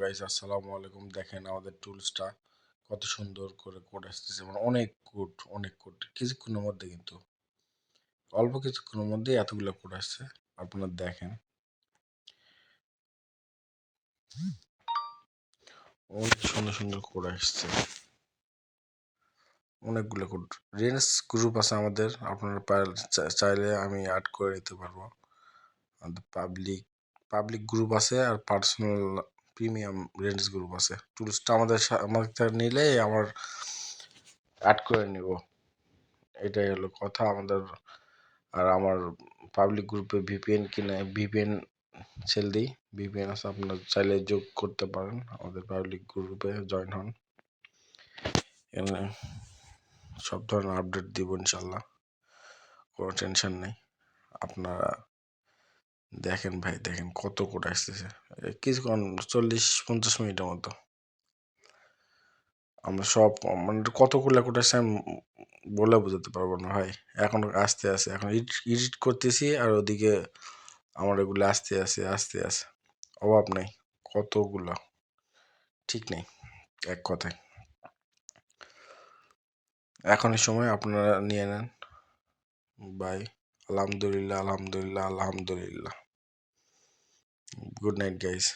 Guys, আসসালামু আলাইকুম। দেখেন আমাদের টুলসটা কত সুন্দর করে কোড আসতেছে, মানে অনেক কোড কিছুক্ষণের মধ্যে, কিন্তু অল্প কিছুক্ষণের মধ্যে এতগুলো কোড আসছে। আপনারা দেখেন অনেক সুন্দর সুন্দর কোড আসছে, অনেকগুলো কোড। রেঞ্জ গ্রুপ আছে আমাদের, আপনারা চাইলে আমি অ্যাড করে নিতে পারবো। আমাদের পাবলিক গ্রুপ আছে আর পার্সোনাল প্রিমিয়াম রেঞ্জ গ্রুপ আছে। টুলসটা আমার থেকে নিলে আমার অ্যাড করে নিব, এটাই হলো কথা আমাদের। আর আমার পাবলিক গ্রুপে ভিপিএন সেল দিই, ভিপিএন আছে, আপনারা চাইলে যোগ করতে পারেন, আমাদের পাবলিক গ্রুপে জয়েন হন। এখানে সব ধরনের আপডেট দিব ইনশাল্লাহ, কোনো টেনশন নেই। আপনারা দেখেন ভাই, দেখেন কত কোড আসতেছে কিছুক্ষণ, 40-50 মিনিটের মতো। আমরা সব মানে কতগুলো কোড আসছে আমি বলে বোঝাতে পারবো না ভাই। এখন আসতে এখন এডিট করতেছি, আর ওদিকে আমার এগুলো আসতে অভাব নেই, কতগুলো ঠিক নেই এক কথায়। এখনই সময়, আপনারা নিয়ে নেন। বাই। আলহামদুলিল্লাহ, আলহামদুলিল্লাহ, আলহামদুলিল্লাহ। Good night guys.